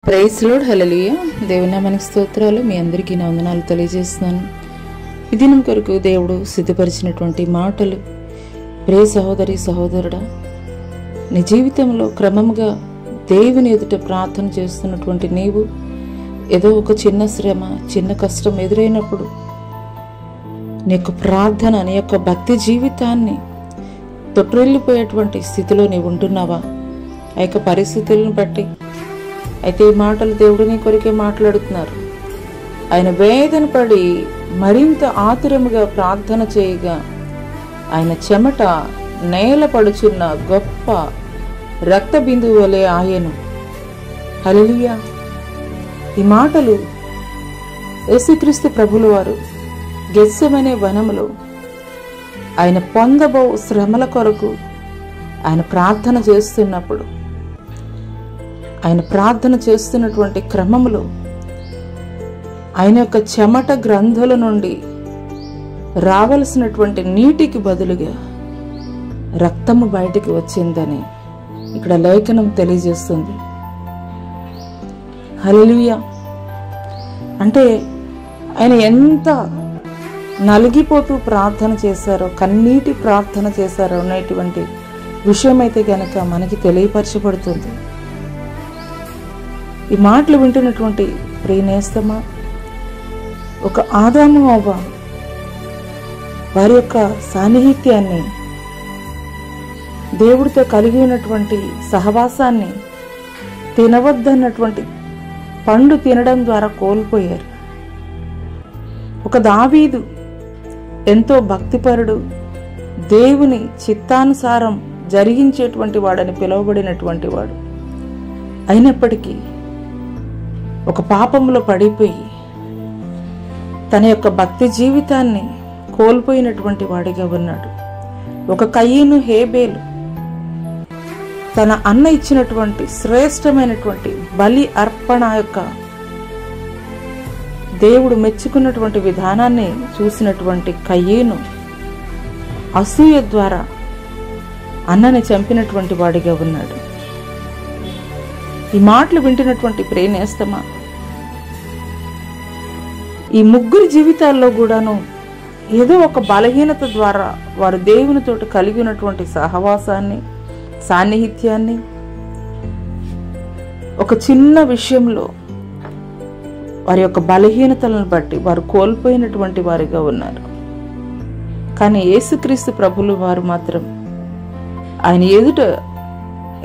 Praise lord, హల్లెలూయా. దేవుని నామానికి స్తోత్రాలు. మీ అందరికీ నా వందనాలు తెలియజేస్తున్నాను. ఈ దినం కొరకు దేవుడు సిద్ధపరిచినటువంటి మాటలు. ప్రియ సహోదరి సహోదరుడా, నీ జీవితంలో క్రమంగా దేవుని ఎదుట ప్రార్థన చేస్తున్నటువంటి నీవు ఏదో ఒక చిన్న శ్రమ, చిన్న కష్టం ఎదురైనప్పుడు నీ యొక్క ప్రార్థన, నీ యొక్క భక్తి జీవితాన్ని తొట్టిల్లిపోయేటువంటి స్థితిలో నీవు ఉంటున్నావా? ఆ యొక్క పరిస్థితులను బట్టి అయితే ఈ మాటలు దేవుడు నీ కొరికే మాట్లాడుతున్నారు. ఆయన వేదన పడి మరింత ఆతురముగా ప్రార్థన చేయగా ఆయన చెమట నేల పడుచున్న గొప్ప రక్త బిందువు వలె ఆయను. హల్లెలూయా. ఈ మాటలు యేసుక్రీస్తు ప్రభుల వారు గెత్సెమనే వనములో ఆయన పొందబో శ్రమల కొరకు ఆయన ప్రార్థన చేస్తున్నప్పుడు, ఆయన ప్రార్థన చేస్తున్నటువంటి క్రమంలో ఆయన యొక్క చెమట గ్రంథుల నుండి రావలసినటువంటి నీటికి బదులుగా రక్తము బయటికి వచ్చిందని ఇక్కడ లేఖనం తెలియజేస్తుంది. హల్లెలూయా. అంటే ఆయన ఎంత నలిగిపోతూ ప్రార్థన చేశారో, కన్నీటి ప్రార్థన చేశారో అనేటువంటి విషయం అయితే గనక మనకి తెలియపరచబడుతుంది. ఈ మాటలు వింటున్నటువంటి ప్రియనేస్తమా, ఒక ఆదాము అవ్వ వారి యొక్క సాన్నిహిత్యాన్ని, దేవుడితో కలిగి ఉన్నటువంటి సహవాసాన్ని తినవద్దన్నటువంటి పండు తినడం ద్వారా కోల్పోయారు. ఒక దావీదు ఎంతో భక్తిపరుడు, దేవుని చిత్తానుసారం జరిగించేటువంటి వాడని పిలువబడినటువంటి వాడు. అయినప్పటికీ ఒక పాపంలో పడిపోయి తన యొక్క భక్తి జీవితాన్ని కోల్పోయినటువంటి వాడిగా ఉన్నాడు. ఒక కయీను, హేబేలు తన అన్న ఇచ్చినటువంటి శ్రేష్టమైనటువంటి బలి అర్పణ యొక్క దేవుడు మెచ్చుకున్నటువంటి విధానాన్ని చూసినటువంటి కయీను అసూయ ద్వారా అన్నని చంపినటువంటి వాడిగా ఉన్నాడు. ఈ మాటలు వింటున్నటువంటి ప్రియనేస్తమా, ఈ ముగ్గురి జీవితాల్లో కూడాను ఏదో ఒక బలహీనత ద్వారా వారు దేవునితోటి కలిగి ఉన్నటువంటి సహవాసాన్ని, సాన్నిహిత్యాన్ని ఒక చిన్న విషయంలో వారి యొక్క బలహీనతలను బట్టి వారు కోల్పోయినటువంటి వారిగా ఉన్నారు. కానీ యేసుక్రీస్తు ప్రభులు వారు మాత్రం ఆయన ఎదుట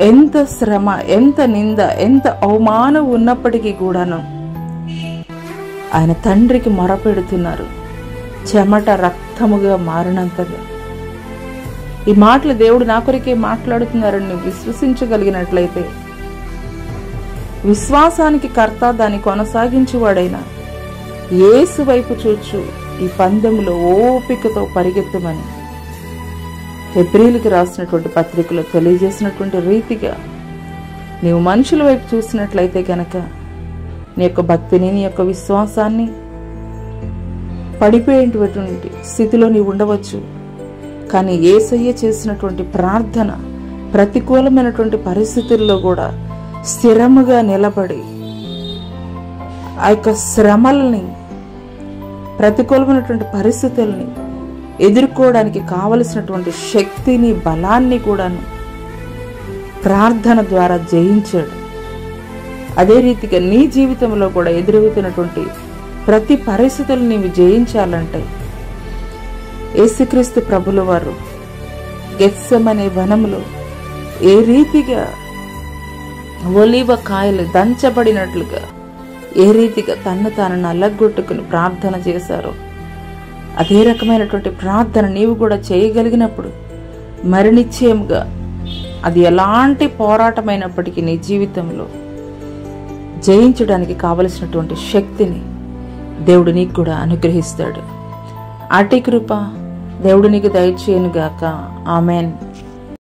ఎంత శ్రమ, ఎంత నింద, ఎంత అవమానం ఉన్నప్పటికీ కూడాను ఆయన తండ్రికి మొరపెడుతున్నారు, చెమట రక్తముగా మారినంతగా. ఈ మాటలు దేవుడు నా కొరికే మాట్లాడుతున్నారని నువ్వు విశ్వసించగలిగినట్లయితే, విశ్వాసానికి కర్త, దాన్ని కొనసాగించువాడైనా యేసు వైపు చూచు ఈ పందెంలో ఓపికతో పరిగెత్తమని హెబ్రీయులకు రాసినటువంటి పత్రికలో తెలియజేసినటువంటి రీతిగా నీవు మనుషుల వైపు చూసినట్లయితే గనక నీ యొక్క భక్తిని, నీ యొక్క విశ్వాసాన్ని పడిపోయేటువంటి స్థితిలో నీవు ఉండవచ్చు. కానీ యేసయ్య చేసినటువంటి ప్రార్థన ప్రతికూలమైనటువంటి పరిస్థితుల్లో కూడా స్థిరముగా నిలబడి ఆ యొక్క శ్రమల్ని, ప్రతికూలమైనటువంటి పరిస్థితుల్ని ఎదుర్కోవడానికి కావలసినటువంటి శక్తిని, బలాన్ని కూడాను ప్రార్థన ద్వారా జయించాడు. అదే రీతిగా నీ జీవితంలో కూడా ఎదురవుతున్నటువంటి ప్రతి పరిస్థితులు నీవు జయించాలంటే యేసుక్రీస్తు ప్రభుల వారు గెత్సెమనే వనములో ఏ రీతిగా ఒలీవ కాయలు దంచబడినట్లుగా, ఏ రీతిగా తన్ను తాను నల్లగొట్టుకుని ప్రార్థన చేశారో అదే రకమైనటువంటి ప్రార్థన నీవు కూడా చేయగలిగినప్పుడు మరి నిశ్చయముగా అది ఎలాంటి పోరాటమైనప్పటికీ నీ జీవితంలో జయించడానికి కావలసినటువంటి శక్తిని దేవుడు నీకు కూడా అనుగ్రహిస్తాడు. అట్టి కృప దేవుడు నీకు దయచేయనుగాక. ఆమెన్.